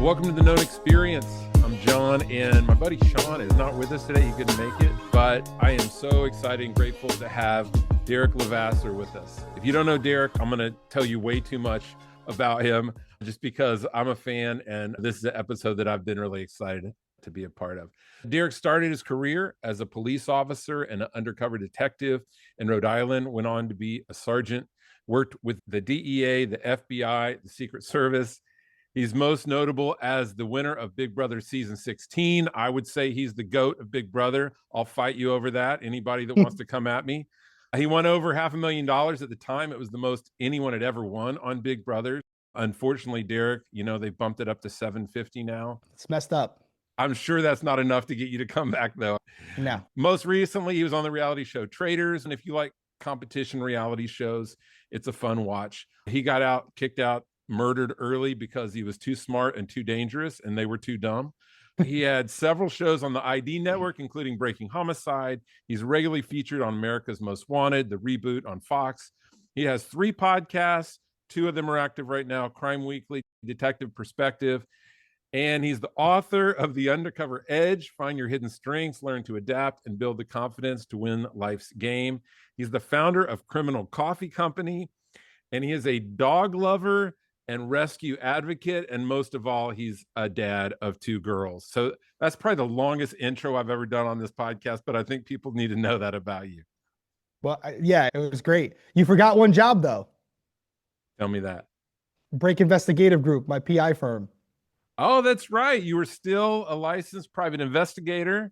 Welcome to the Known Experience. I'm John, and my buddy Sean is not with us today. He couldn't make it, but I am so excited and grateful to have Derrick Levasseur with us. If you don't know Derrick, I'm going to tell you way too much about him just because I'm a fan, and this is an episode that I've been really excited to be a part of. Derrick started his career as a police officer and an undercover detective in Rhode Island, went on to be a sergeant, worked with the DEA, the FBI, the Secret Service. He's most notable as the winner of Big Brother season 16. I would say he's the GOAT of Big Brother. I'll fight you over that. Anybody that wants to come at me. He won over $500,000 at the time. It was the most anyone had ever won on Big Brother. Unfortunately, Derrick, they bumped it up to $750 now. It's messed up. I'm sure that's not enough to get you to come back, though. No. Most recently, he was on the reality show Traitors. And if you like competition reality shows, it's a fun watch. He got kicked out, murdered early because he was too smart and too dangerous, and they were too dumb. He had several shows on the ID network, including Breaking Homicide. He's regularly featured on America's Most Wanted, the reboot on Fox. He has 3 podcasts. 2 of them are active right now: Crime Weekly, Detective Perspective. And he's the author of The Undercover Edge, Find Your Hidden Strengths, Learn to Adapt, and Build the Confidence to Win Life's Game. He's the founder of Criminal Coffee Company, and he is a dog lover and rescue advocate, and most of all, he's a dad of 2 girls. So that's probably the longest intro I've ever done on this podcast, but I think people need to know that about you. Well, yeah, it was great. You forgot one job, though. Tell me that. Break Investigative Group, my PI firm. Oh, that's right. You were still a licensed private investigator.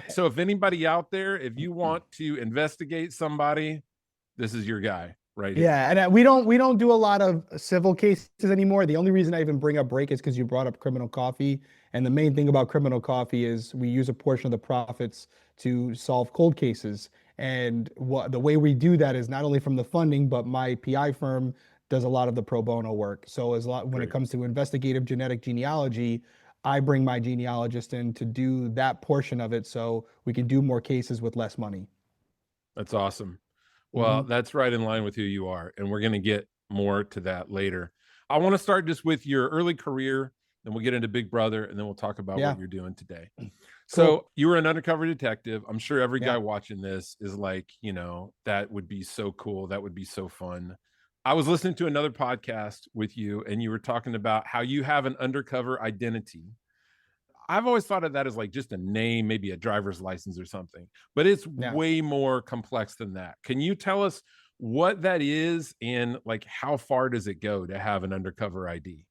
So if anybody out there, if you want to investigate somebody, this is your guy. Right. Yeah, and we don't do a lot of civil cases anymore. The only reason I even bring up Break is because you brought up Criminal Coffee, and the main thing about Criminal Coffee is we use a portion of the profits to solve cold cases. And the way we do that is not only from the funding, but my PI firm does a lot of the pro bono work. So when it comes to investigative genetic genealogy, I bring my genealogist in to do that portion of it, so we can do more cases with less money. That's awesome. Well, that's right in line with who you are, and we're going to get more to that later. I want to start just with your early career, then we'll get into Big Brother, and then we'll talk about what you're doing today. Cool. So you were an undercover detective. I'm sure every guy watching this is like, that would be so cool. That would be so fun. I was listening to another podcast with you, and you were talking about how you have an undercover identity. I've always thought of that as like just a name, maybe a driver's license or something, but it's way more complex than that. Can you tell us what that is and like how far does it go to have an undercover ID?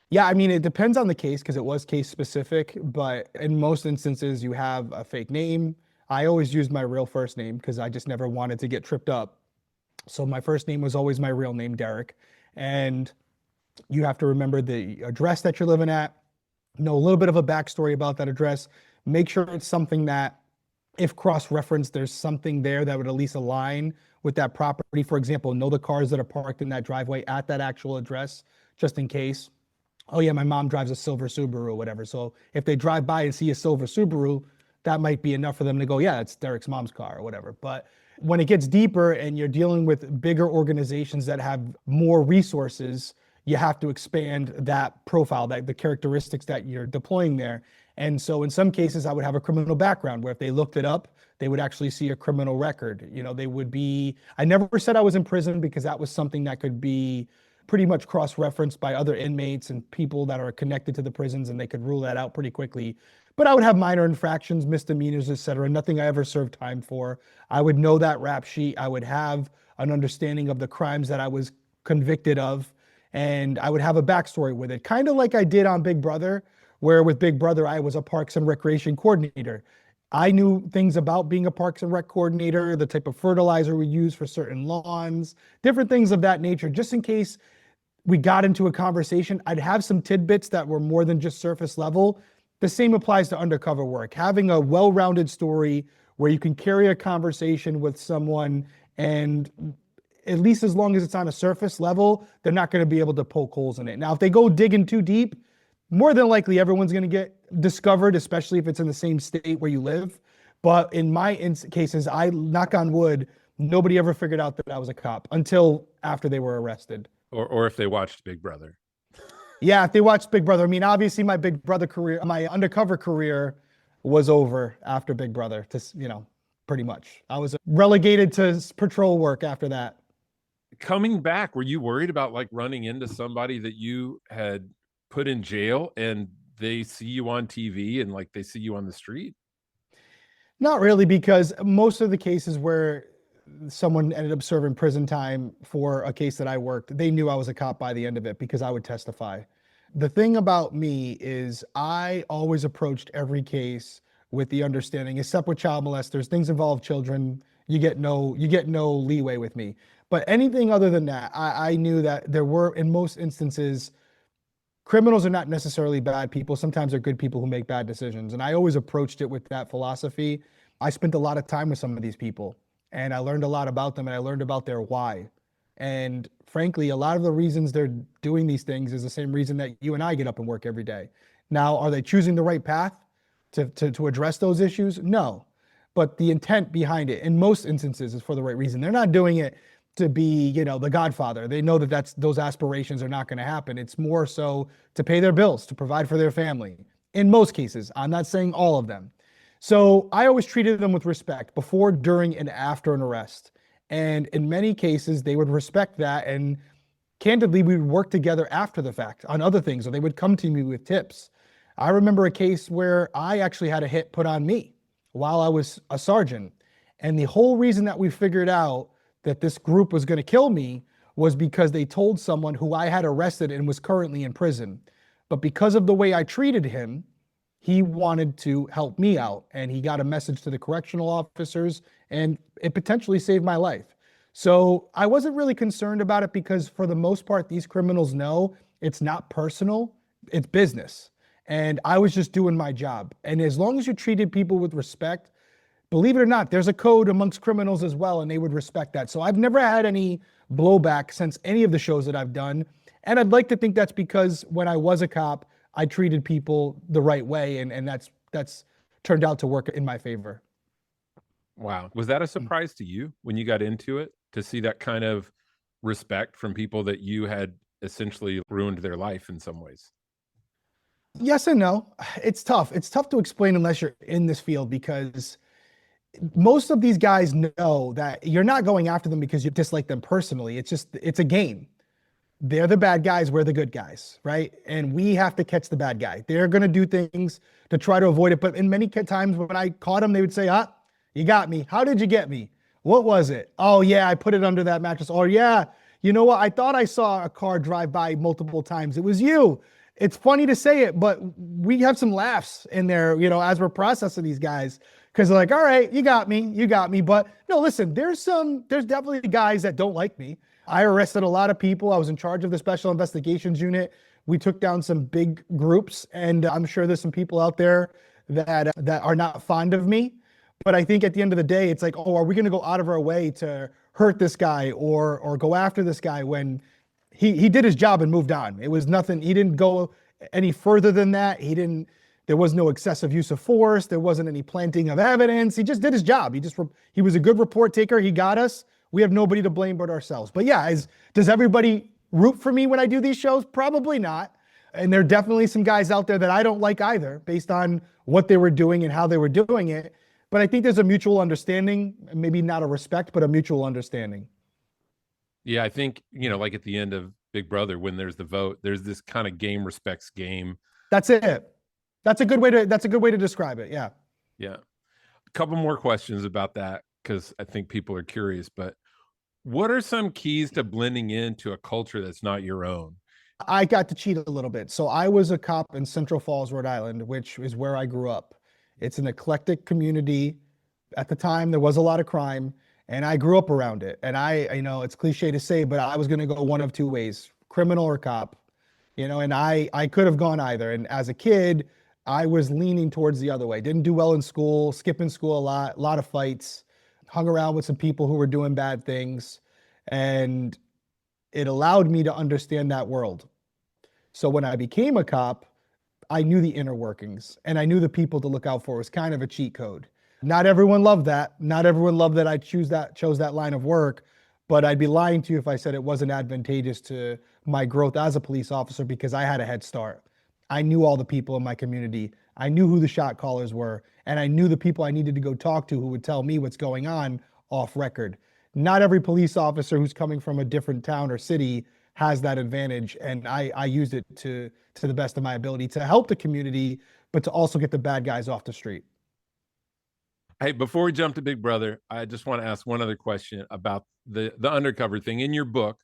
Yeah, I mean, it depends on the case because it was case specific, but in most instances you have a fake name. I always used my real first name because I just never wanted to get tripped up. So my first name was always my real name, Derrick. And you have to remember the address that you're living at, know a little bit of a backstory about that address, make sure it's something that if cross-referenced, there's something there that would at least align with that property. For example, know the cars that are parked in that driveway at that actual address, just in case. Oh yeah, my mom drives a silver Subaru or whatever. So if they drive by and see a silver Subaru, that might be enough for them to go, yeah, it's Derrick's mom's car or whatever. But when it gets deeper and you're dealing with bigger organizations that have more resources, you have to expand that profile, the characteristics that you're deploying there. And so in some cases, I would have a criminal background where if they looked it up, they would actually see a criminal record. I never said I was in prison because that was something that could be pretty much cross-referenced by other inmates and people that are connected to the prisons, and they could rule that out pretty quickly. But I would have minor infractions, misdemeanors, etc., nothing I ever served time for. I would know that rap sheet. I would have an understanding of the crimes that I was convicted of, and I would have a backstory with it, kind of like I did on Big Brother, where with Big Brother, I was a Parks and Recreation coordinator. I knew things about being a Parks and Rec coordinator, the type of fertilizer we use for certain lawns, different things of that nature, just in case we got into a conversation. I'd have some tidbits that were more than just surface level. The same applies to undercover work. Having a well-rounded story where you can carry a conversation with someone, and at least as long as it's on a surface level, they're not going to be able to poke holes in it. Now, if they go digging too deep, more than likely everyone's going to get discovered, especially if it's in the same state where you live. But in my cases, I knock on wood, nobody ever figured out that I was a cop until after they were arrested. Or if they watched Big Brother. Yeah, if they watched Big Brother, I mean, obviously my Big Brother career, my undercover career was over after Big Brother, pretty much. I was relegated to patrol work after that. Coming back, were you worried about like running into somebody that you had put in jail and they see you on TV and like they see you on the street? Not really, because most of the cases where someone ended up serving prison time for a case that I worked, they knew I was a cop by the end of it because I would testify. The thing about me is I always approached every case with the understanding, except with child molesters, things involve children, you get no leeway with me. But anything other than that, I knew that there were, in most instances, criminals are not necessarily bad people. Sometimes they're good people who make bad decisions. And I always approached it with that philosophy. I spent a lot of time with some of these people and I learned a lot about them and I learned about their why. And frankly, a lot of the reasons they're doing these things is the same reason that you and I get up and work every day. Now, are they choosing the right path to address those issues? No. But the intent behind it in most instances is for the right reason. They're not doing it to be, the Godfather. They know that those aspirations are not going to happen. It's more so to pay their bills, to provide for their family. In most cases, I'm not saying all of them. So I always treated them with respect before, during, and after an arrest. And in many cases, they would respect that. And candidly, we would work together after the fact on other things, or they would come to me with tips. I remember a case where I actually had a hit put on me while I was a sergeant. And the whole reason that we figured out that this group was going to kill me was because they told someone who I had arrested and was currently in prison. But because of the way I treated him, he wanted to help me out and he got a message to the correctional officers and it potentially saved my life. So I wasn't really concerned about it because for the most part, these criminals know it's not personal, it's business. And I was just doing my job. And as long as you treated people with respect, believe it or not, there's a code amongst criminals as well, and they would respect that. So I've never had any blowback since any of the shows that I've done. And I'd like to think that's because when I was a cop, I treated people the right way, and that's turned out to work in my favor. Wow. Was that a surprise to you when you got into it to see that kind of respect from people that you had essentially ruined their life in some ways? Yes and no. It's tough. It's tough to explain unless you're in this field because most of these guys know that you're not going after them because you dislike them personally. It's a game. They're the bad guys, we're the good guys, right? And we have to catch the bad guy. They're going to do things to try to avoid it. But in many times when I caught them, they would say, you got me. How did you get me? What was it? Oh, yeah, I put it under that mattress. Or, yeah, you know what? I thought I saw a car drive by multiple times. It was you. It's funny to say it, but we have some laughs in there, as we're processing these guys. Because they're like, all right, you got me. But no, listen, there's definitely guys that don't like me. I arrested a lot of people. I was in charge of the special investigations unit. We took down some big groups, and I'm sure there's some people out there that are not fond of me. But I think at the end of the day, it's like, oh, are we going to go out of our way to hurt this guy or go after this guy when he did his job and moved on? It was nothing. He didn't go any further than that. There was no excessive use of force. There wasn't any planting of evidence. He just did his job. He was a good report taker. He got us. We have nobody to blame but ourselves. But yeah, does everybody root for me when I do these shows? Probably not. And there are definitely some guys out there that I don't like either based on what they were doing and how they were doing it. But I think there's a mutual understanding, maybe not a respect, but a mutual understanding. Yeah, I think, like at the end of Big Brother, when there's the vote, there's this kind of game respects game. That's it. That's a good way to describe it. Yeah. Yeah. A couple more questions about that because I think people are curious, but what are some keys to blending into a culture that's not your own? I got to cheat a little bit. So I was a cop in Central Falls, Rhode Island, which is where I grew up. It's an eclectic community. At the time, there was a lot of crime, and I grew up around it. And it's cliche to say, but I was going to go one of two ways, criminal or cop, and I could have gone either. And as a kid, I was leaning towards the other way. Didn't do well in school, skipping school a lot of fights, hung around with some people who were doing bad things. And it allowed me to understand that world. So when I became a cop, I knew the inner workings and I knew the people to look out for. It was kind of a cheat code. Not everyone loved that. Not everyone loved that I chose that line of work, But I'd be lying to you if I said it wasn't advantageous to my growth as a police officer because I had a head start. I knew all the people in my community. I knew who the shot callers were, and I knew the people I needed to go talk to who would tell me what's going on off record. Not every police officer who's coming from a different town or city has that advantage, and I used it to the best of my ability to help the community, but to also get the bad guys off the street. Hey, before we jump to Big Brother, I just want to ask one other question about the undercover thing. In your book,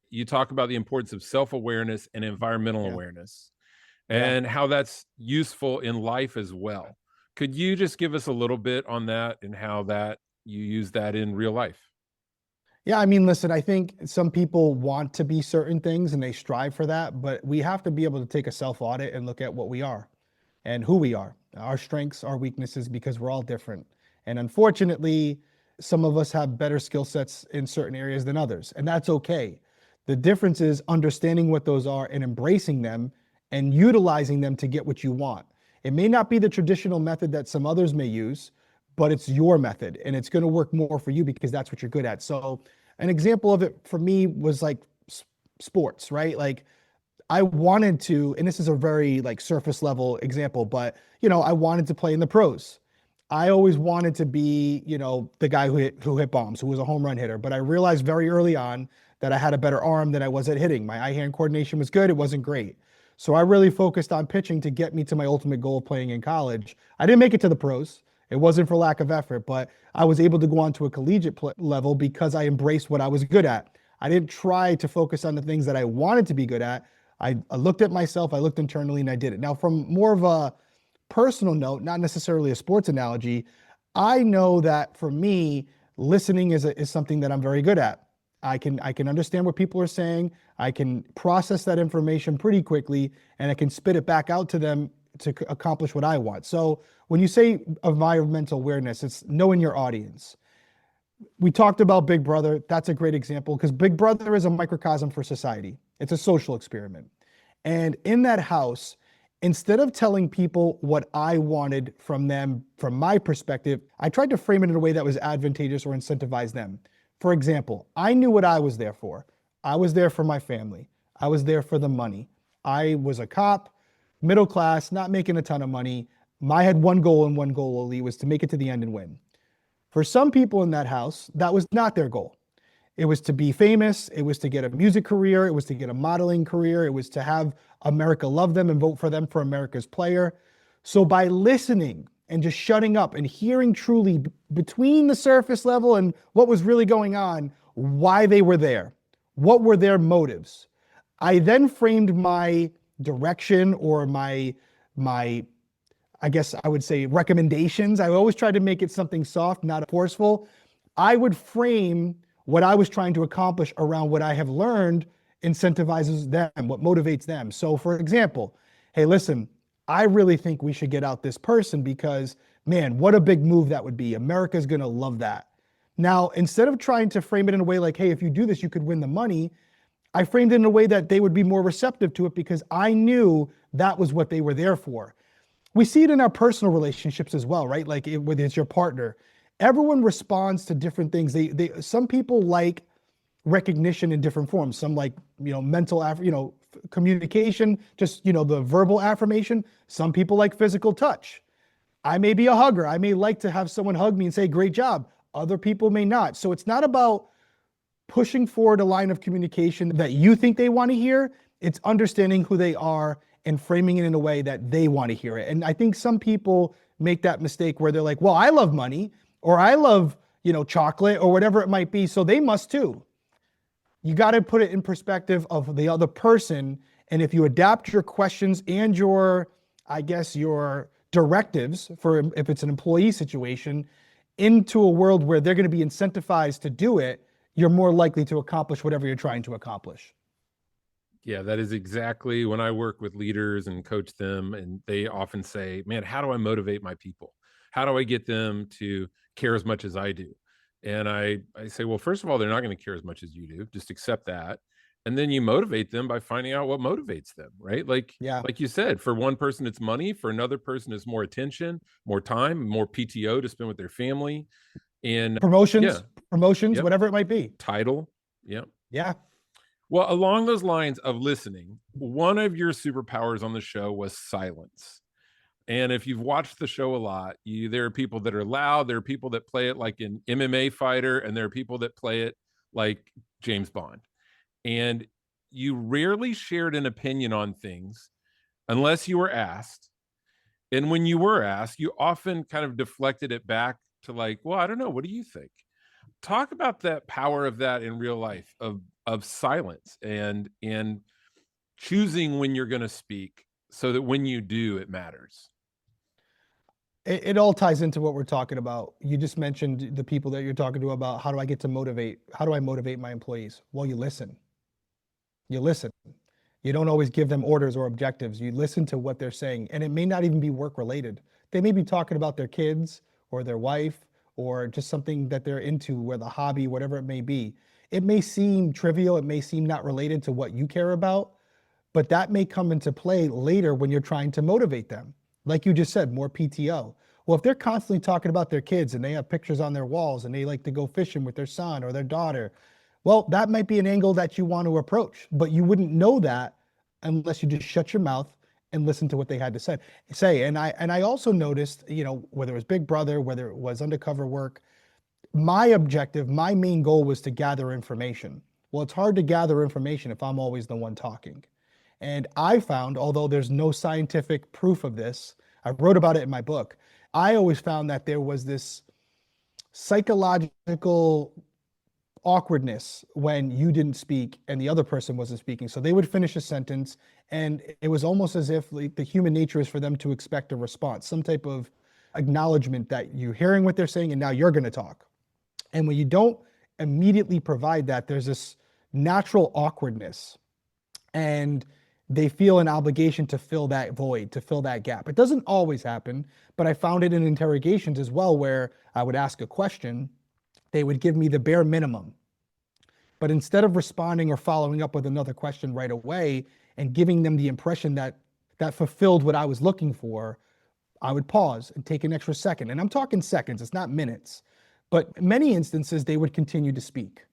you talk about the importance of self-awareness and environmental Yeah, awareness yeah. and how that's useful in life as well. Could you just give us a little bit on that and how that you use that in real life? Yeah, I mean, listen, I think some people want to be certain things and they strive for that, but we have to be able to take a self audit and look at what we are and who we are, our strengths, our weaknesses, because we're all different. And unfortunately, some of us have better skill sets in certain areas than others, and that's okay. The difference is understanding what those are and embracing them and utilizing them to get what you want. It may not be the traditional method that some others may use, but it's your method and it's going to work more for you because that's what you're good at. So, an example of it for me was like sports, right? Like I wanted to, and this is a very like surface level example, but I wanted to play in the pros. I always wanted to be, the guy who hit bombs, who was a home run hitter. But I realized very early on that I had a better arm than I was at hitting. My eye-hand coordination was good. It wasn't great. So I really focused on pitching to get me to my ultimate goal of playing in college. I didn't make it to the pros. It wasn't for lack of effort, but I was able to go on to a collegiate level because I embraced what I was good at. I didn't try to focus on the things that I wanted to be good at. I looked at myself, I looked internally, and I did it. Now, from more of a personal note, not necessarily a sports analogy, I know that for me, listening is something that I'm very good at. I can understand what people are saying. I can process that information pretty quickly, and I can spit it back out to them to accomplish what I want. So when you say environmental awareness, it's knowing your audience. We talked about Big Brother. That's a great example because Big Brother is a microcosm for society. It's a social experiment. And in that house, instead of telling people what I wanted from them, from my perspective, I tried to frame it in a way that was advantageous or incentivize them. For example, I knew what I was there for. I was there for my family. I was there for the money. I was a cop, middle class, not making a ton of money. I had one goal and one goal only was to make it to the end and win. For some people in that house, that was not their goal. It was to be famous. It was to get a music career. It was to get a modeling career. It was to have America love them and vote for them for America's player. So by listening and just shutting up and hearing truly between the surface level and what was really going on, why they were there, what were their motives, I then framed my direction or my I guess I would say recommendations. I always tried to make it something soft, not forceful. I would frame what I was trying to accomplish around what I have learned incentivizes them, what motivates them. So for example, hey, listen, I really think we should get out this person because, man, what a big move that would be. America's going to love that. Now, instead of trying to frame it in a way like, hey, if you do this, you could win the money, I framed it in a way that they would be more receptive to it because I knew that was what they were there for. We see it in our personal relationships as well, right? Like whether it's your partner, everyone responds to different things. Some people like recognition in different forms. Some like, mental, communication, just, the verbal affirmation. Some people like physical touch. I may be a hugger. I may like to have someone hug me and say, great job. Other people may not. So it's not about pushing forward a line of communication that you think they want to hear. It's understanding who they are and framing it in a way that they want to hear it. And I think some people make that mistake where they're like, well, I love money or I love, chocolate or whatever it might be. So they must too. You got to put it in perspective of the other person. And if you adapt your questions and your directives for if it's an employee situation into a world where they're going to be incentivized to do it, you're more likely to accomplish whatever you're trying to accomplish. Yeah, that is exactly when I work with leaders and coach them, and they often say, man, how do I motivate my people? How do I get them to care as much as I do? And I say, well, first of all, they're not going to care as much as you do. Just accept that. And then you motivate them by finding out what motivates them, right? Yeah. Like you said, for one person, it's money. For another person, it's more attention, more time, more PTO to spend with their family. And yeah, promotions, yep, whatever it might be. title, yep. Yeah. Well, along those lines of listening, one of your superpowers on the show was silence. And if you've watched the show a lot, there are people that are loud, there are people that play it like an MMA fighter, and there are people that play it like James Bond. And you rarely shared an opinion on things unless you were asked. And when you were asked, you often kind of deflected it back to like, well, I don't know, what do you think? Talk about that power of that in real life, of silence and choosing when you're going to speak so that when you do, it matters. It all ties into what we're talking about. You just mentioned the people that you're talking to about how do I get to motivate? How do I motivate my employees? Well, you listen. You listen. You don't always give them orders or objectives. You listen to what they're saying. And it may not even be work related. They may be talking about their kids or their wife or just something that they're into, where the hobby, whatever it may be. It may seem trivial. It may seem not related to what you care about, but that may come into play later when you're trying to motivate them. Like you just said, more PTO. Well, if they're constantly talking about their kids and they have pictures on their walls and they like to go fishing with their son or their daughter, well, that might be an angle that you want to approach, but you wouldn't know that unless you just shut your mouth and listen to what they had to say. And I also noticed, whether it was Big Brother, whether it was undercover work, my objective, my main goal was to gather information. Well, it's hard to gather information if I'm always the one talking. And I found, although there's no scientific proof of this, I wrote about it in my book. I always found that there was this psychological awkwardness when you didn't speak and the other person wasn't speaking. So they would finish a sentence, and it was almost as if like, the human nature is for them to expect a response, some type of acknowledgement that you're hearing what they're saying and now you're going to talk. And when you don't immediately provide that, there's this natural awkwardness, and they feel an obligation to fill that void, to fill that gap. It doesn't always happen, but I found it in interrogations as well, where I would ask a question, they would give me the bare minimum. But instead of responding or following up with another question right away and giving them the impression that that fulfilled what I was looking for, I would pause and take an extra second. And I'm talking seconds, it's not minutes. But in many instances, they would continue to speak.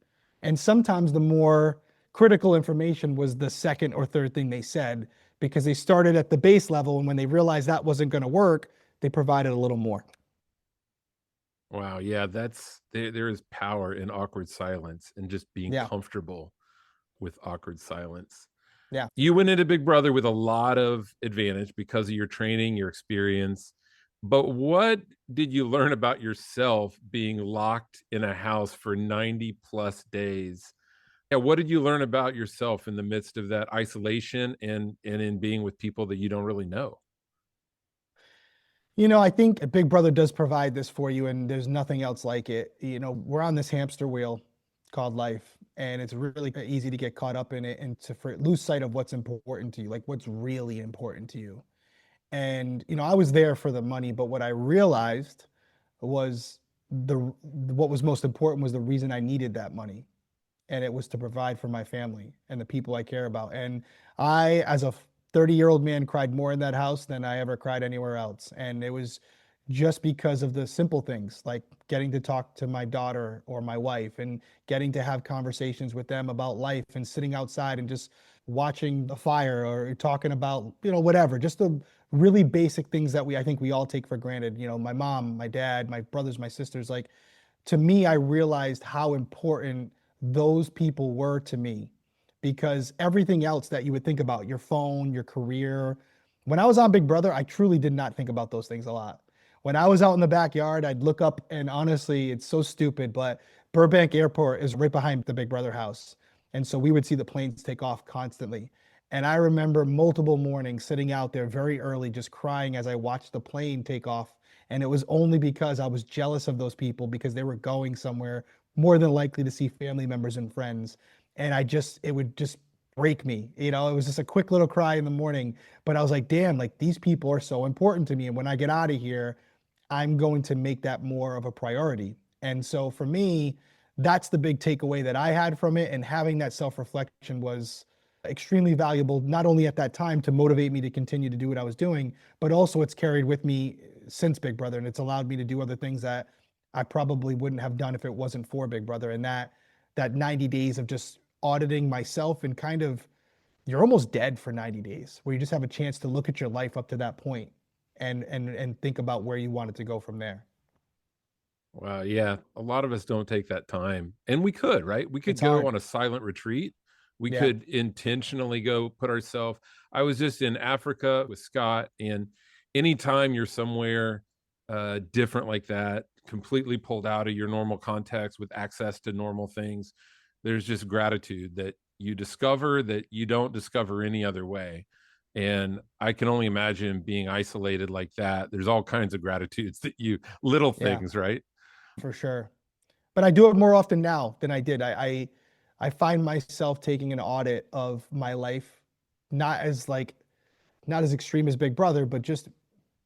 And sometimes the more critical information was the second or third thing they said, because they started at the base level. And when they realized that wasn't going to work, they provided a little more. Wow, yeah, there is power in awkward silence and just being Yeah. comfortable with awkward silence. Yeah. You went into Big Brother with a lot of advantage because of your training, your experience. But what did you learn about yourself being locked in a house for 90 plus days? Yeah, what did you learn about yourself in the midst of that isolation and in being with people that you don't really know? I think Big Brother does provide this for you, and there's nothing else like it. We're on this hamster wheel called life, and it's really easy to get caught up in it and to lose sight of what's important to you, like what's really important to you. And I was there for the money, but what I realized was what was most important was the reason I needed that money, and it was to provide for my family and the people I care about. And I, as a 30-year-old man, cried more in that house than I ever cried anywhere else. And it was just because of the simple things, like getting to talk to my daughter or my wife and getting to have conversations with them about life and sitting outside and just watching the fire or talking about, whatever, just the really basic things that I think we all take for granted. My mom, my dad, my brothers, my sisters, like, to me, I realized how important those people were to me, because everything else that you would think about, your phone, your career, when I was on Big Brother, I truly did not think about those things a lot. When I was out in the backyard, I'd look up, and honestly, it's so stupid, but Burbank Airport is right behind the Big Brother house. And so we would see the planes take off constantly. And I remember multiple mornings sitting out there very early, just crying as I watched the plane take off. And it was only because I was jealous of those people, because they were going somewhere more than likely to see family members and friends. And it would just break me. It was just a quick little cry in the morning, but I was like, damn, like these people are so important to me. And when I get out of here, I'm going to make that more of a priority. And so for me, that's the big takeaway that I had from it. And having that self-reflection was extremely valuable, not only at that time to motivate me to continue to do what I was doing, but also it's carried with me since Big Brother. And it's allowed me to do other things that I probably wouldn't have done if it wasn't for Big Brother. And that 90 days of just auditing myself and kind of you're almost dead for 90 days where you just have a chance to look at your life up to that point and think about where you want it to go from there. Wow, yeah, a lot of us don't take that time, and we could, right? We could It's go hard. on a silent retreat. We Yeah. could intentionally go put ourselves. I was just in Africa with Scott, and anytime you're somewhere different like that, completely pulled out of your normal context with access to normal things, there's just gratitude that you discover that you don't discover any other way. And I can only imagine being isolated like that. There's all kinds of gratitudes that you little Yeah, things, right? for sure. But I do it more often now than I did. I find myself taking an audit of my life, not as like not as extreme as Big Brother, but just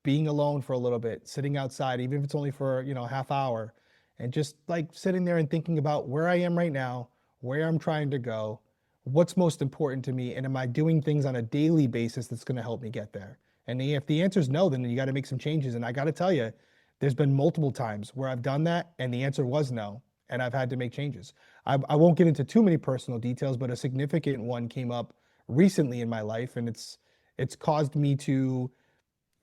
being alone for a little bit, sitting outside, even if it's only for, a half hour, and just like sitting there and thinking about where I am right now, where I'm trying to go, what's most important to me, and am I doing things on a daily basis that's going to help me get there? And if the answer is no, then you got to make some changes. And I got to tell you, there's been multiple times where I've done that and the answer was no, and I've had to make changes. I won't get into too many personal details, but a significant one came up recently in my life, and it's caused me to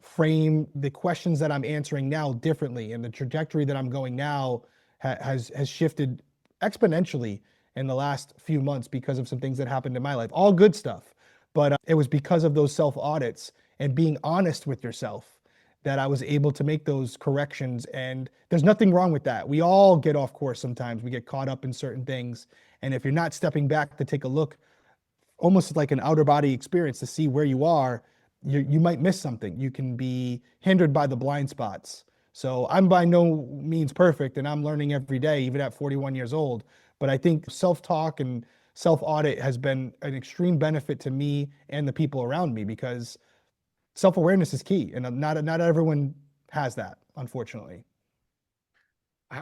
frame the questions that I'm answering now differently, and the trajectory that I'm going now has shifted exponentially in the last few months because of some things that happened in my life. All good stuff, but it was because of those self audits and being honest with yourself that I was able to make those corrections. And there's nothing wrong with that. We all get off course sometimes. We get caught up in certain things, and if you're not stepping back to take a look, almost like an outer body experience to see where you are, you might miss something. You can be hindered by the blind spots. So I'm by no means perfect, and I'm learning every day, even at 41 years old. But I think self-talk and self-audit has been an extreme benefit to me and the people around me, because self-awareness is key, and not everyone has that, unfortunately.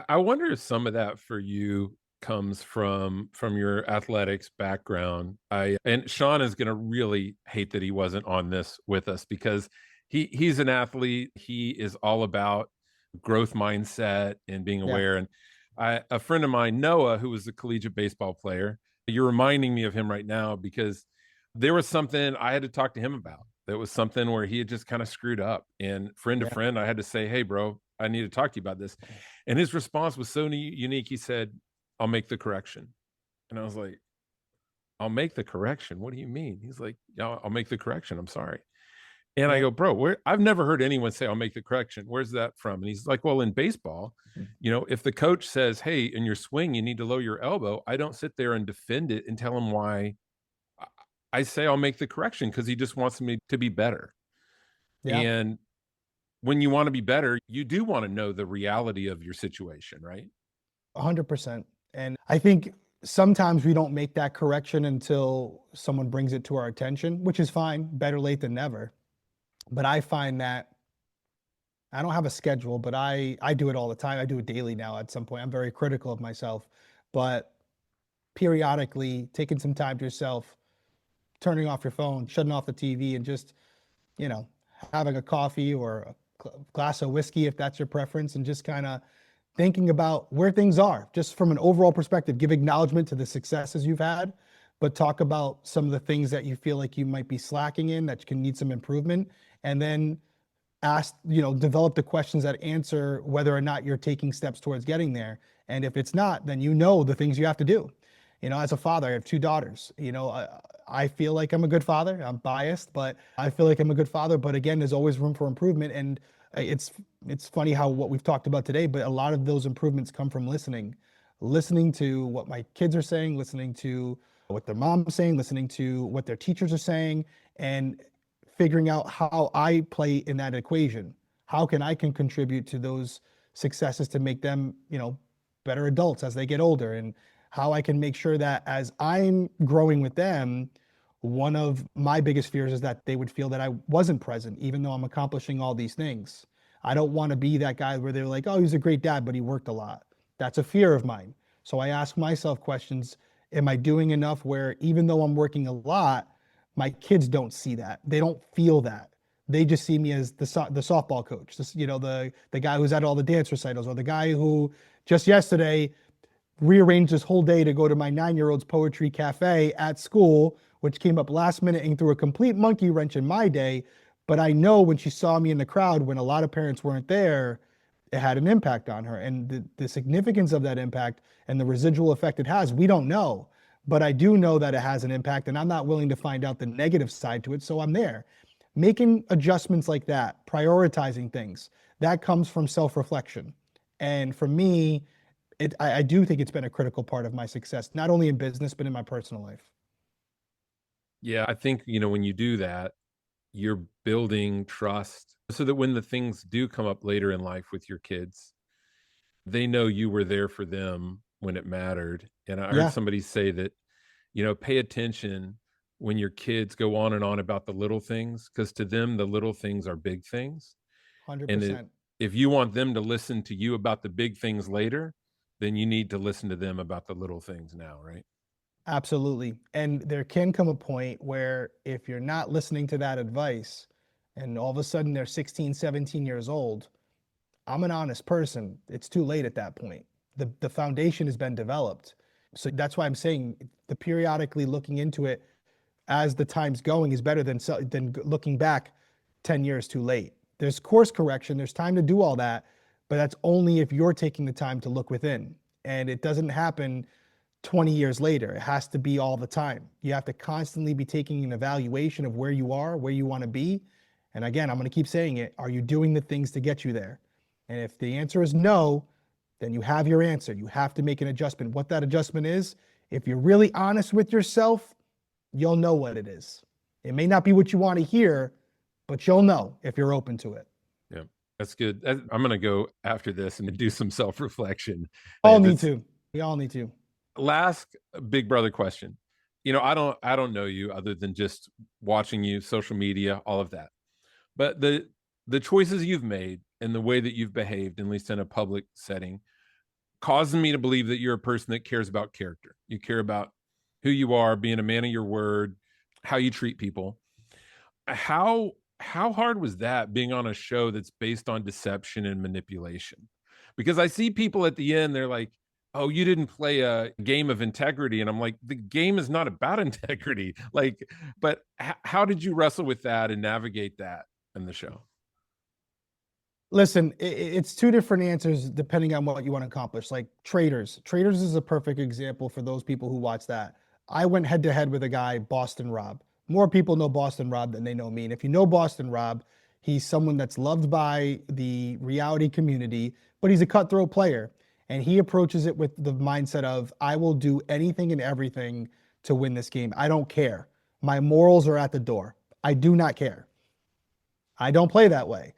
I wonder if some of that for you comes from your athletics background. I and Sean is going to really hate that he wasn't on this with us because he's an athlete. He is all about growth mindset and being Yeah, aware. And a friend of mine, Noah, who was a collegiate baseball player, you're reminding me of him right now because there was something I had to talk to him about. There was something where he had just kind of screwed up, and friend to yeah, friend, I had to say, "Hey, bro, I need to talk to you about this." And his response was so unique. He said, "I'll make the correction." And I was like, "I'll make the correction. What do you mean?" He's like, "Yeah, I'll make the correction. I'm sorry." And I yep, go, "Bro, I've never heard anyone say I'll make the correction. Where's that from?" And he's like, "Well, in baseball, if the coach says, 'Hey, in your swing, you need to lower your elbow,' I don't sit there and defend it and tell him why. I I say I'll make the correction because he just wants me to be better." yeah, And when you want to be better, you do want to know the reality of your situation, right? 100%. And I think sometimes we don't make that correction until someone brings it to our attention, which is fine, better late than never. But I find that I don't have a schedule, but I do it all the time. I do it daily now at some point. I'm very critical of myself, but periodically taking some time to yourself, turning off your phone, shutting off the TV, and just, you know, having a coffee or a glass of whiskey if that's your preference, and just kind of thinking about where things are, just from an overall perspective. Give acknowledgement to the successes you've had, but talk about some of the things that you feel like you might be slacking in that can need some improvement. And then ask, develop the questions that answer whether or not you're taking steps towards getting there. And if it's not, then the things you have to do. As a father, I have two daughters. I feel like I'm a good father. I'm biased, but I feel like I'm a good father. But again, there's always room for improvement. And it's funny how what we've talked about today, but a lot of those improvements come from listening to what my kids are saying, listening to what their mom's saying, listening to what their teachers are saying, and figuring out how I play in that equation. How can I contribute to those successes to make them, better adults as they get older, and how I can make sure that as I'm growing with them, one of my biggest fears is that they would feel that I wasn't present, even though I'm accomplishing all these things. I don't want to be that guy where they're like, oh, he's a great dad, but he worked a lot. That's a fear of mine. So I ask myself questions. Am I doing enough where even though I'm working a lot, my kids don't see that? They don't feel that. They just see me as the softball coach, the guy who's at all the dance recitals, or the guy who just yesterday rearranged this whole day to go to my 9-year-old's poetry cafe at school, which came up last minute and threw a complete monkey wrench in my day. But I know when she saw me in the crowd, when a lot of parents weren't there, it had an impact on her. And the significance of that impact and the residual effect it has, we don't know. But I do know that it has an impact, and I'm not willing to find out the negative side to it. So I'm there. Making adjustments like that, prioritizing things, that comes from self-reflection. And for me, I do think it's been a critical part of my success, not only in business, but in my personal life. Yeah, I think, when you do that, you're building trust so that when the things do come up later in life with your kids, they know you were there for them when it mattered. And I heard Yeah, somebody say that, pay attention when your kids go on and on about the little things, because to them, the little things are big things. And 100%. if you want them to listen to you about the big things later, then you need to listen to them about the little things now, right? Absolutely. And there can come a point where if you're not listening to that advice and all of a sudden they're 16, 17 years old, I'm an honest person. It's too late at that point. The foundation has been developed. So that's why I'm saying the periodically looking into it as the time's going is better than looking back 10 years too late. There's course correction, there's time to do all that, but that's only if you're taking the time to look within. And it doesn't happen 20 years later. It has to be all the time. You have to constantly be taking an evaluation of where you are, where you want to be. And again, I'm going to keep saying it. Are you doing the things to get you there? And if the answer is no, then you have your answer. You have to make an adjustment. What that adjustment is, if you're really honest with yourself, you'll know what it is. It may not be what you want to hear, but you'll know if you're open to it. Yeah, that's good. I'm going to go after this and do some self-reflection. All need to. We all need to. Last big brother question. I don't know you other than just watching you, social media, all of that. But the choices you've made and the way that you've behaved, at least in a public setting, causes me to believe that you're a person that cares about character. You care about who you are, being a man of your word, how you treat people. How hard was that being on a show that's based on deception and manipulation? Because I see people at the end, they're like, "Oh, you didn't play a game of integrity." And I'm like, the game is not about integrity. Like, but how did you wrestle with that and navigate that in the show? Listen, it's two different answers depending on what you want to accomplish. Like Traitors. Traitors is a perfect example for those people who watch that. I went head to head with a guy, Boston Rob. More people know Boston Rob than they know me. And if you know Boston Rob, he's someone that's loved by the reality community, but he's a cutthroat player. And he approaches it with the mindset of, I will do anything and everything to win this game. I don't care. My morals are at the door. I do not care. I don't play that way.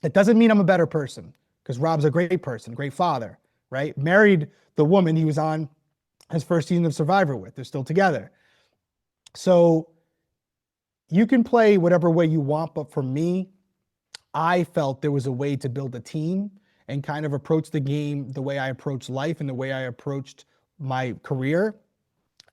It doesn't mean I'm a better person, because Rob's a great person, great father, right? Married the woman he was on his first season of Survivor with. They're still together. So you can play whatever way you want, but for me, I felt there was a way to build a team and kind of approach the game the way I approached life and the way I approached my career.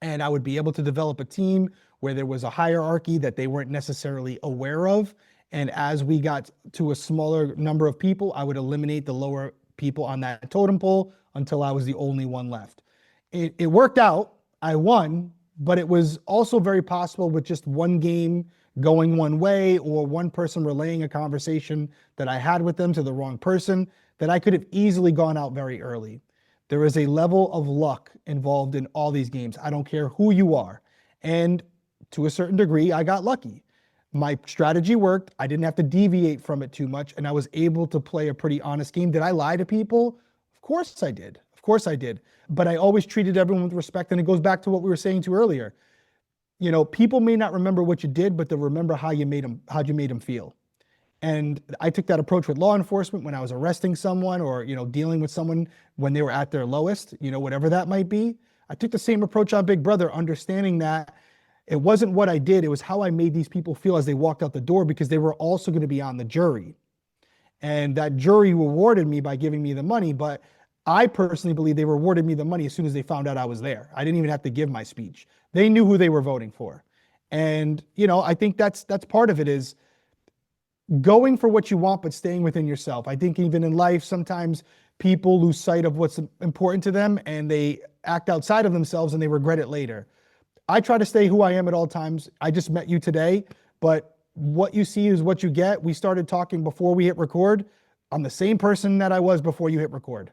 And I would be able to develop a team where there was a hierarchy that they weren't necessarily aware of. And as we got to a smaller number of people, I would eliminate the lower people on that totem pole until I was the only one left. It worked out. I won, but it was also very possible with just one game going one way or one person relaying a conversation that I had with them to the wrong person that I could have easily gone out very early. There is a level of luck involved in all these games. I don't care who you are. And to a certain degree, I got lucky. My strategy worked. I didn't have to deviate from it too much, and I was able to play a pretty honest game. Did I lie to people? Of course I did. Of course I did. But I always treated everyone with respect, and it goes back to what we were saying to earlier. People may not remember what you did, but they'll remember how you made them feel. And I took that approach with law enforcement when I was arresting someone or, dealing with someone when they were at their lowest, whatever that might be. I took the same approach on Big Brother, understanding that it wasn't what I did, it was how I made these people feel as they walked out the door, because they were also going to be on the jury. And that jury rewarded me by giving me the money, but I personally believe they rewarded me the money as soon as they found out I was there. I didn't even have to give my speech. They knew who they were voting for. And, I think that's part of it is going for what you want, but staying within yourself. I think even in life, sometimes people lose sight of what's important to them and they act outside of themselves and they regret it later. I try to stay who I am at all times. I just met you today, but what you see is what you get. We started talking before we hit record. I'm the same person that I was before you hit record.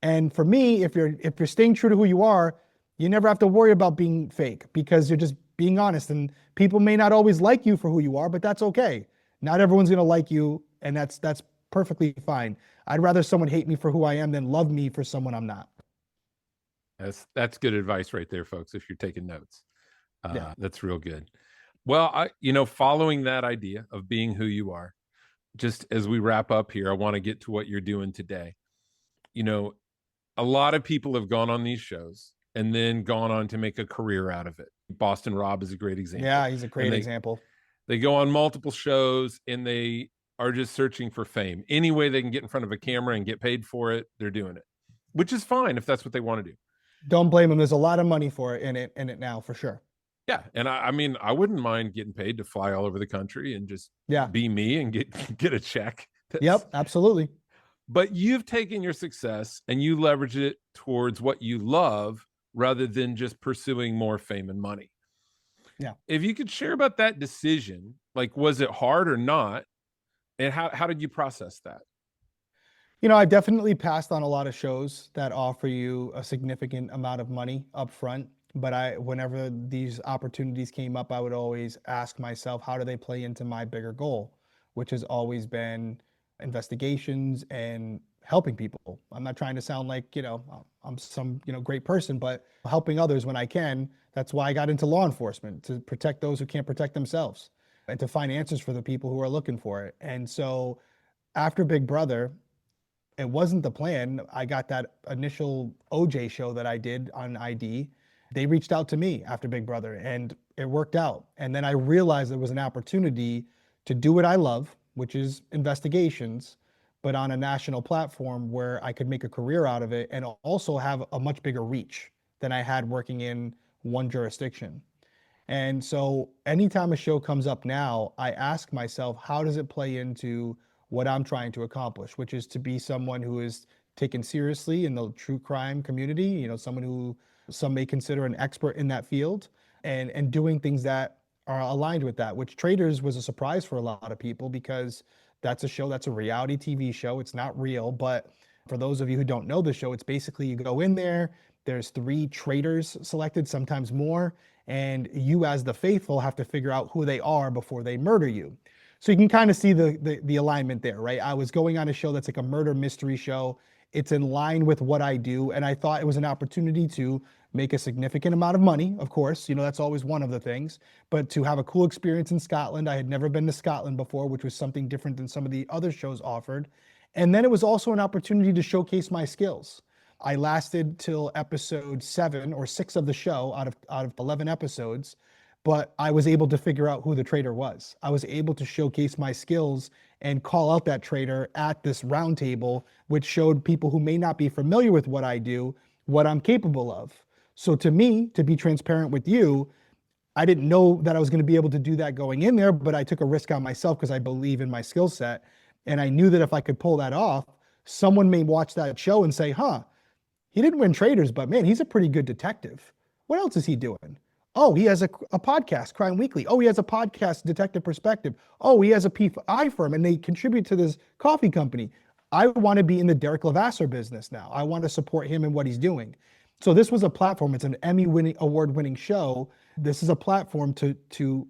And for me, if you're staying true to who you are, you never have to worry about being fake because you're just being honest. And people may not always like you for who you are, but that's okay. Not everyone's gonna like you, and that's perfectly fine. I'd rather someone hate me for who I am than love me for someone I'm not. That's good advice right there, folks. If you're taking notes, Yeah. that's real good. Well, following that idea of being who you are, just as we wrap up here, I want to get to what you're doing today. You know, a lot of people have gone on these shows and then gone on to make a career out of it. Boston Rob is a great example. Yeah, he's a great And example. they go on multiple shows and they are just searching for fame. Any way they can get in front of a camera and get paid for it, they're doing it, which is fine if that's what they want to do. Don't blame him. There's a lot of money for it in it now, for sure. Yeah, and I mean, I wouldn't mind getting paid to fly all over the country and just Yeah. be me and get a check. Yep, absolutely. But you've taken your success and you leverage it towards what you love rather than just pursuing more fame and money. Yeah. If you could share about that decision, like was it hard or not? And how did you process that? I definitely passed on a lot of shows that offer you a significant amount of money up front. But whenever these opportunities came up, I would always ask myself, how do they play into my bigger goal, which has always been investigations and helping people. I'm not trying to sound like, I'm some, great person, but helping others when I can. That's why I got into law enforcement, to protect those who can't protect themselves and to find answers for the people who are looking for it. And so after Big Brother, it wasn't the plan. I got that initial OJ show that I did on ID. They reached out to me after Big Brother and it worked out. And then I realized there was an opportunity to do what I love, which is investigations, but on a national platform where I could make a career out of it and also have a much bigger reach than I had working in one jurisdiction. And so anytime a show comes up now, I ask myself, how does it play into what I'm trying to accomplish, which is to be someone who is taken seriously in the true crime community, someone who some may consider an expert in that field, and doing things that are aligned with that, which Traitors was a surprise for a lot of people because that's a reality TV show. It's not real, but for those of you who don't know the show, it's basically you go in there, there's 3 traitors selected, sometimes more, and you as the faithful have to figure out who they are before they murder you. So you can kind of see the alignment there, right? I was going on a show that's like a murder mystery show. It's in line with what I do, and I thought it was an opportunity to make a significant amount of money, of course, that's always one of the things, but to have a cool experience in Scotland. I had never been to Scotland before, which was something different than some of the other shows offered. And then it was also an opportunity to showcase my skills. I lasted till episode 7 or 6 of the show out of 11 episodes, but I was able to figure out who the traitor was. I was able to showcase my skills and call out that traitor at this roundtable, which showed people who may not be familiar with what I do, what I'm capable of. So to me, to be transparent with you, I didn't know that I was going to be able to do that going in there, but I took a risk on myself because I believe in my skill set. And I knew that if I could pull that off, someone may watch that show and say, he didn't win Traitors, but man, he's a pretty good detective. What else is he doing? Oh, he has a podcast, Crime Weekly. Oh, he has a podcast, Detective Perspective. Oh, he has a PI firm and they contribute to this coffee company. I want to be in the Derrick Levasseur business now. I want to support him in what he's doing. So this was a platform. It's an award-winning show. This is a platform to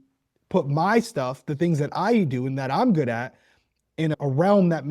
put my stuff, the things that I do and that I'm good at, in a realm that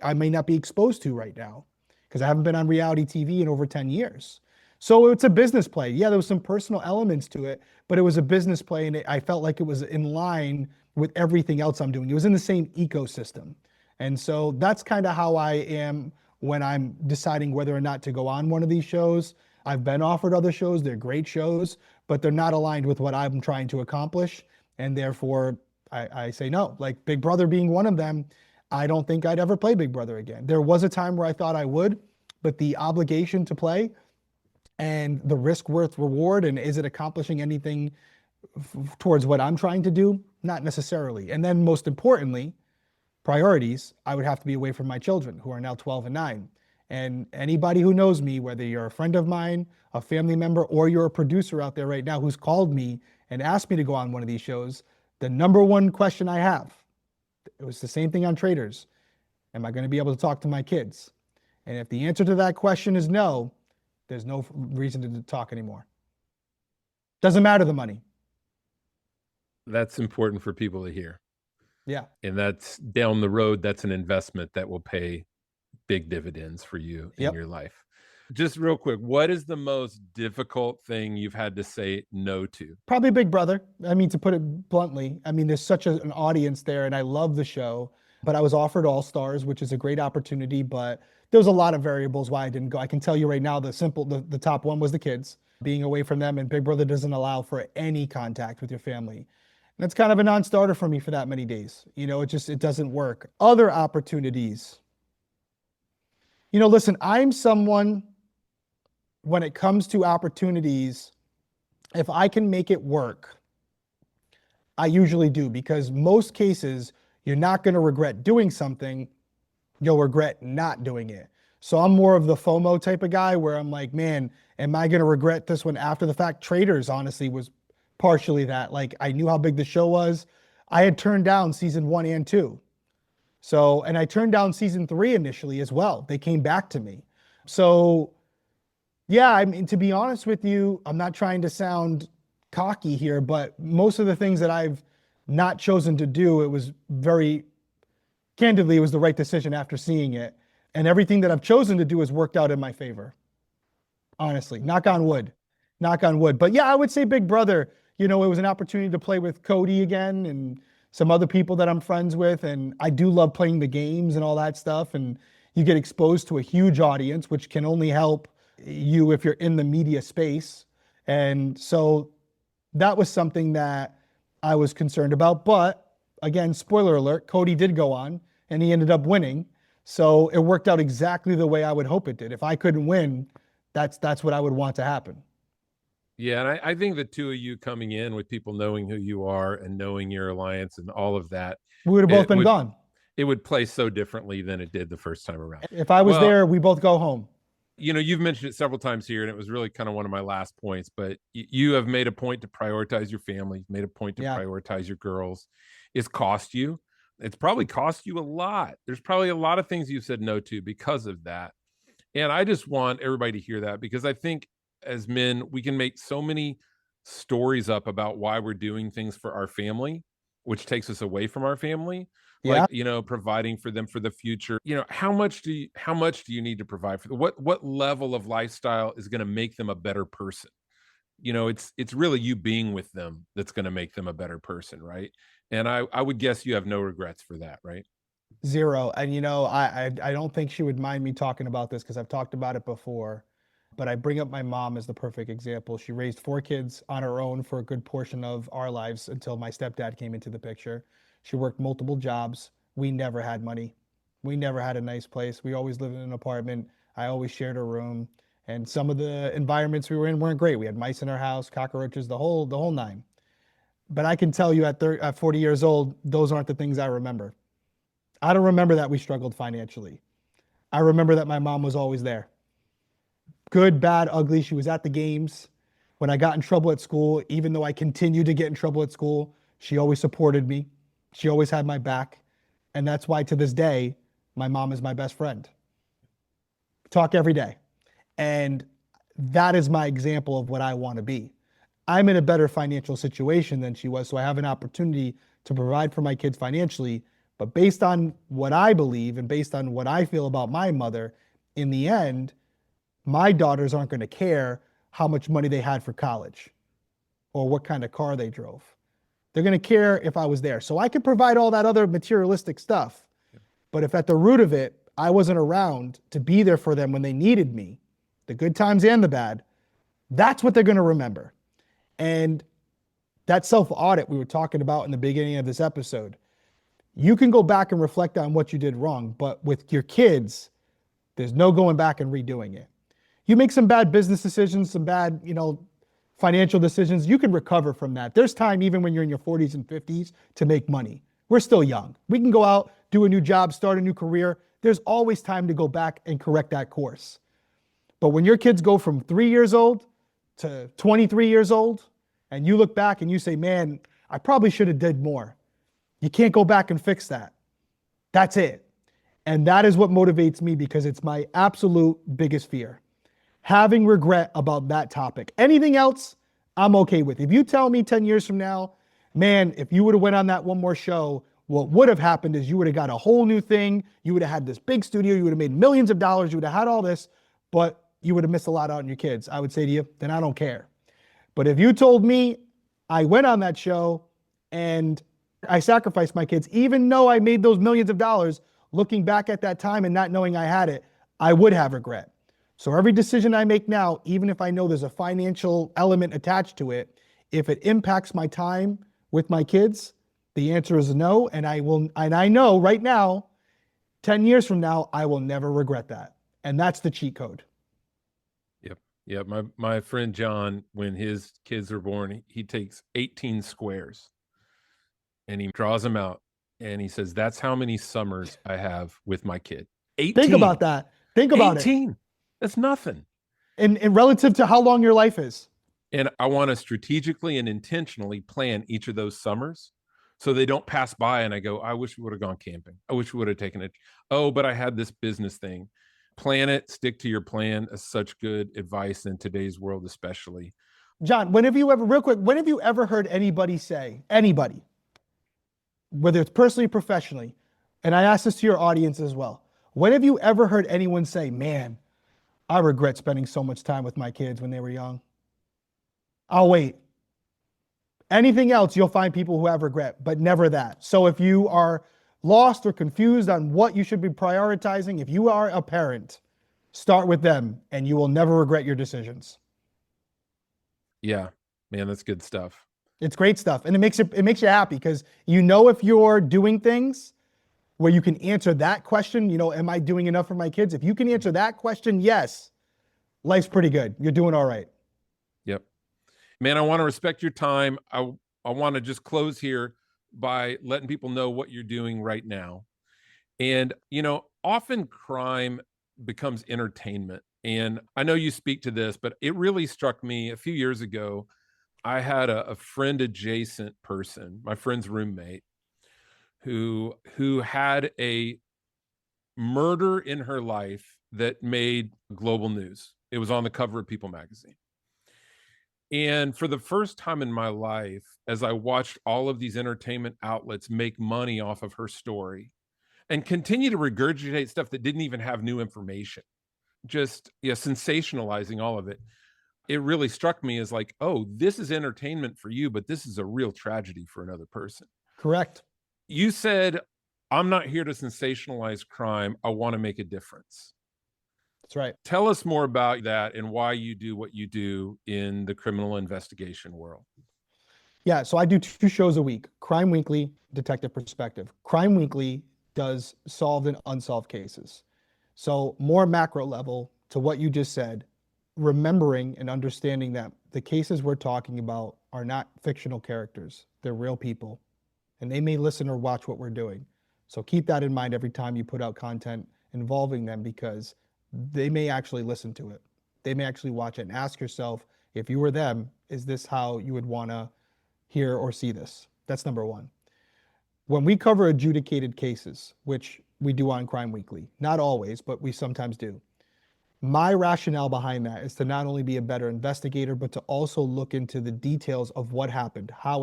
I may not be exposed to right now because I haven't been on reality TV in over 10 years. So it's a business play. Yeah, there was some personal elements to it, but it was a business play and I felt like it was in line with everything else I'm doing. It was in the same ecosystem. And so that's kind of how I am when I'm deciding whether or not to go on one of these shows. I've been offered other shows. They're great shows, but they're not aligned with what I'm trying to accomplish. And therefore, I say no. Like Big Brother being one of them, I don't think I'd ever play Big Brother again. There was a time where I thought I would, but the obligation to play and the risk worth reward, and is it accomplishing anything towards what I'm trying to do? Not necessarily. And then most importantly, priorities, I would have to be away from my children who are now 12 and 9. And anybody who knows me, whether you're a friend of mine, a family member, or you're a producer out there right now who's called me and asked me to go on one of these shows, the number one question I have, it was the same thing on Traitors. Am I going to be able to talk to my kids? And if the answer to that question is no, there's no reason to talk anymore. Doesn't matter the money. That's important for people to hear. Yeah. And that's down the road, that's an investment that will pay big dividends for you in your life. Just real quick, what is the most difficult thing you've had to say no to? Probably Big Brother. I mean, to put it bluntly, I mean, there's such an audience there and I love the show, but I was offered All Stars, which is a great opportunity, but there was a lot of variables why I didn't go. I can tell you right now, the top one was the kids, being away from them, and Big Brother doesn't allow for any contact with your family. And it's kind of a non-starter for me for that many days. You know, it doesn't work. Other opportunities. You know, listen, I'm someone, when it comes to opportunities, if I can make it work, I usually do, because most cases, you're not going to regret doing something, you'll regret not doing it. So I'm more of the FOMO type of guy where I'm like, man, am I going to regret this one after the fact? Traitors, honestly, was partially that. Like, I knew how big the show was. I had turned down season 1 and 2. So, and I turned down season 3 initially as well. They came back to me. So, yeah, I mean, to be honest with you, I'm not trying to sound cocky here, but most of the things that I've not chosen to do, it was very candidly, it was the right decision after seeing it. And everything that I've chosen to do has worked out in my favor. Honestly, knock on wood, knock on wood. But yeah, I would say Big Brother, you know, it was an opportunity to play with Cody again and some other people that I'm friends with. And I do love playing the games and all that stuff. And you get exposed to a huge audience, which can only help you if you're in the media space. And so that was something that I was concerned about. But again, spoiler alert, Cody did go on and he ended up winning. So it worked out exactly the way I would hope it did. If I couldn't win, that's what I would want to happen. Yeah, and I think the two of you coming in with people knowing who you are and knowing your alliance and all of that, We would have both been gone. It would play so differently than it did the first time around. If I was there, we both go home. You know, you've mentioned it several times here, and it was really kind of one of my last points, but you have made a point to prioritize your family, made a point to prioritize your girls. It's cost you. It's probably cost you a lot. There's probably a lot of things you've said no to because of that. And I just want everybody to hear that, because I think as men, we can make so many stories up about why we're doing things for our family, which takes us away from our family. Like, you know, providing for them for the future. You know, how much do you need to provide for them? What level of lifestyle is going to make them a better person? You know, it's really you being with them that's going to make them a better person, right? And I would guess you have no regrets for that, right? Zero. And you know, I don't think she would mind me talking about this because I've talked about it before. But I bring up my mom as the perfect example. She raised 4 kids on her own for a good portion of our lives until my stepdad came into the picture. She worked multiple jobs. We never had money. We never had a nice place. We always lived in an apartment. I always shared a room. And some of the environments we were in weren't great. We had mice in our house, cockroaches, the whole 9. But I can tell you at 40 years old, those aren't the things I remember. I don't remember that we struggled financially. I remember that my mom was always there. Good, bad, ugly. She was at the games. When I got in trouble at school, even though I continued to get in trouble at school, she always supported me. She always had my back. And that's why to this day, my mom is my best friend. Talk every day. And that is my example of what I want to be. I'm in a better financial situation than she was, so I have an opportunity to provide for my kids financially. But based on what I believe and based on what I feel about my mother, in the end, my daughters aren't going to care how much money they had for college or what kind of car they drove. They're going to care if I was there. So I could provide all that other materialistic stuff. But if at the root of it, I wasn't around to be there for them when they needed me, the good times and the bad, that's what they're going to remember. And that self-audit we were talking about in the beginning of this episode, you can go back and reflect on what you did wrong, but with your kids, there's no going back and redoing it. You make some bad business decisions, some bad, financial decisions, you can recover from that. There's time even when you're in your 40s and 50s to make money. We're still young. We can go out, do a new job, start a new career. There's always time to go back and correct that course. But when your kids go from 3 years old to 23 years old, and you look back and you say, man, I probably should have did more. You can't go back and fix that. That's it. And that is what motivates me, because it's my absolute biggest fear. Having regret about that topic. Anything else, I'm okay with. If you tell me 10 years from now, man, if you would have went on that one more show, what would have happened is you would have got a whole new thing. You would have had this big studio. You would have made millions of dollars. You would have had all this, but you would have missed a lot out on your kids. I would say to you, then I don't care. But if you told me I went on that show and I sacrificed my kids, even though I made those millions of dollars, looking back at that time and not knowing I had it, I would have regret. So every decision I make now, even if I know there's a financial element attached to it, if it impacts my time with my kids, the answer is no. And I know right now, 10 years from now, I will never regret that. And that's the cheat code. Yep. Yeah. My friend John, when his kids are born, he takes 18 squares and he draws them out. And he says, that's how many summers I have with my kid. 18. Think about that. Think about 18. it. That's nothing. And relative to how long your life is. And I want to strategically and intentionally plan each of those summers so they don't pass by and I go, I wish we would have gone camping. I wish we would have taken it. Oh, but I had this business thing. Plan it, stick to your plan is such good advice in today's world, especially. John, when have you ever heard anybody say, anybody, whether it's personally or professionally, and I ask this to your audience as well, when have you ever heard anyone say, man, I regret spending so much time with my kids when they were young? I'll wait. Anything else, you'll find people who have regret, but never that. So if you are lost or confused on what you should be prioritizing, if you are a parent, start with them and you will never regret your decisions. Yeah, man, that's good stuff. It's great stuff. And it makes you happy, because you know, if you're doing things where you can answer that question, you know, am I doing enough for my kids? If you can answer that question, yes, life's pretty good. You're doing all right. Yep. Man, I want to respect your time. I want to just close here by letting people know what you're doing right now. And, you know, often crime becomes entertainment. And I know you speak to this, but it really struck me a few years ago. I had a friend adjacent person, my friend's roommate, who had a murder in her life that made global news. It was on the cover of People magazine. And for the first time in my life, as I watched all of these entertainment outlets make money off of her story and continue to regurgitate stuff that didn't even have new information, just sensationalizing all of it, it really struck me as like, oh, this is entertainment for you, but this is a real tragedy for another person. Correct. You said, I'm not here to sensationalize crime. I want to make a difference. That's right. Tell us more about that and why you do what you do in the criminal investigation world. Yeah, so I do 2 shows a week, Crime Weekly, Detective Perspective. Crime Weekly does solved and unsolved cases. So more macro level to what you just said, remembering and understanding that the cases we're talking about are not fictional characters. They're real people, and they may listen or watch what we're doing. So keep that in mind every time you put out content involving them, because they may actually listen to it. They may actually watch it, and ask yourself, if you were them, is this how you would want to hear or see this? That's number one. When we cover adjudicated cases, which we do on Crime Weekly, not always, but we sometimes do, my rationale behind that is to not only be a better investigator, but to also look into the details of what happened, how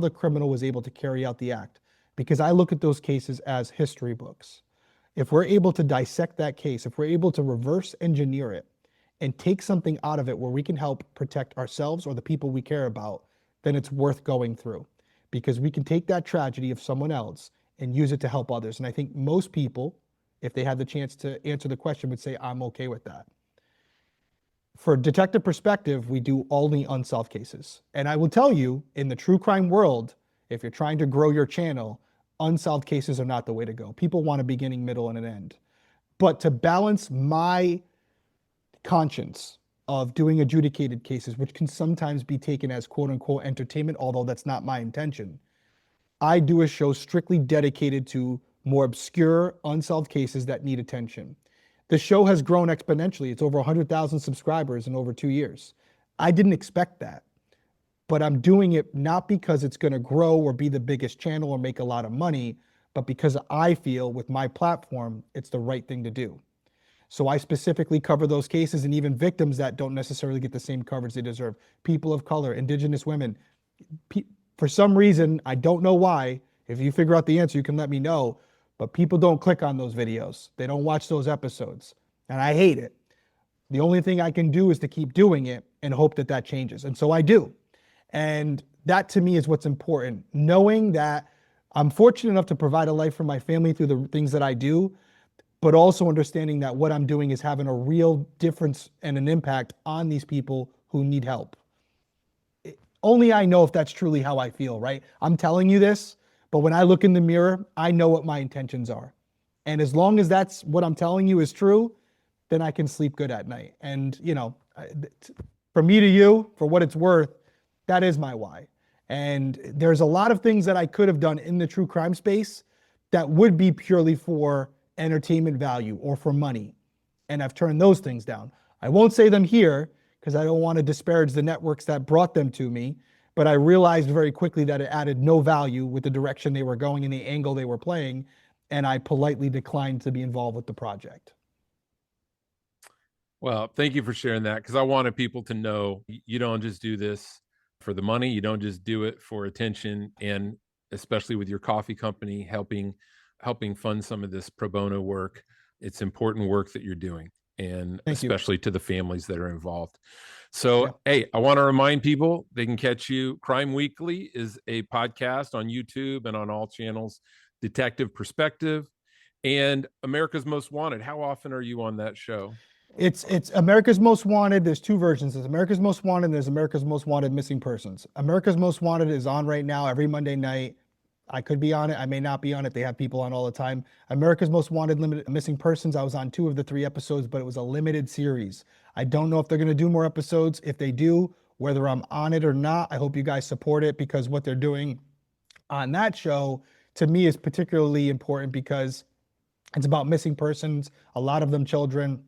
the criminal was able to carry out the act. Because I look at those cases as history books. If we're able to dissect that case, if we're able to reverse engineer it and take something out of it where we can help protect ourselves or the people we care about, then it's worth going through. Because we can take that tragedy of someone else and use it to help others. And I think most people, if they had the chance to answer the question, would say, I'm okay with that. For Detective Perspective, we do only unsolved cases. And I will tell you, in the true crime world, if you're trying to grow your channel, unsolved cases are not the way to go. People want a beginning, middle, and an end. But to balance my conscience of doing adjudicated cases, which can sometimes be taken as quote unquote entertainment, although that's not my intention, I do a show strictly dedicated to more obscure, unsolved cases that need attention. The show has grown exponentially. It's over 100,000 subscribers in over 2 years. I didn't expect that, but I'm doing it not because it's going to grow or be the biggest channel or make a lot of money, but because I feel with my platform, it's the right thing to do. So I specifically cover those cases and even victims that don't necessarily get the same coverage they deserve. People of color, indigenous women. For some reason, I don't know why. If you figure out the answer, you can let me know. But people don't click on those videos. They don't watch those episodes. And I hate it. The only thing I can do is to keep doing it and hope that that changes. And so I do. And that to me is what's important. Knowing that I'm fortunate enough to provide a life for my family through the things that I do, but also understanding that what I'm doing is having a real difference and an impact on these people who need help. Only I know if that's truly how I feel, right? I'm telling you this, but when I look in the mirror, I know what my intentions are. And as long as that's what I'm telling you is true, then I can sleep good at night. And, from me to you, for what it's worth, that is my why. And there's a lot of things that I could have done in the true crime space that would be purely for entertainment value or for money. And I've turned those things down. I won't say them here because I don't want to disparage the networks that brought them to me, but I realized very quickly that it added no value with the direction they were going and the angle they were playing, and I politely declined to be involved with the project. Well, thank you for sharing that, because I wanted people to know you don't just do this for the money. You don't just do it for attention, and especially with your coffee company helping fund some of this pro bono work. It's important work that you're doing, and Thank you. especially to the families that are involved. So, Yeah. hey, I want to remind people they can catch you. Crime Weekly is a podcast on YouTube and on all channels. Detective Perspective and America's Most Wanted. How often are you on that show? It's America's Most Wanted. There's two versions. There's America's Most Wanted and there's America's Most Wanted Missing Persons. America's Most Wanted is on right now every Monday night. I could be on it. I may not be on it. They have people on all the time. America's Most Wanted Limited Missing Persons. I was on 2 of the 3 episodes, but it was a limited series. I don't know if they're going to do more episodes. If they do, whether I'm on it or not, I hope you guys support it, because what they're doing on that show to me is particularly important because it's about missing persons, a lot of them children.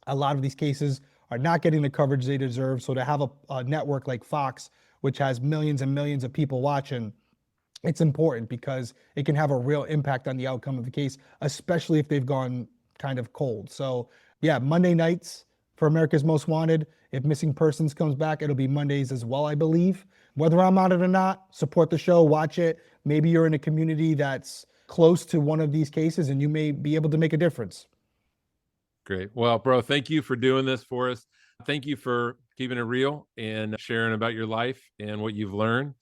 A lot of these cases are not getting the coverage they deserve. So to have a network like Fox, which has millions and millions of people watching, it's important because it can have a real impact on the outcome of the case, especially if they've gone kind of cold. So yeah, Monday nights for America's Most Wanted. If Missing Persons comes back, it'll be Mondays as well, I believe. Whether I'm on it or not, support the show, watch it. Maybe you're in a community that's close to one of these cases and you may be able to make a difference. Great. Well, bro, thank you for doing this for us. Thank you for keeping it real and sharing about your life and what you've learned.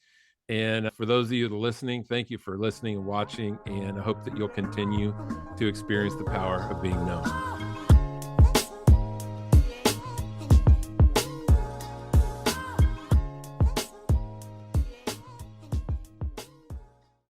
And for those of you that are listening, thank you for listening and watching. And I hope that you'll continue to experience the power of being known.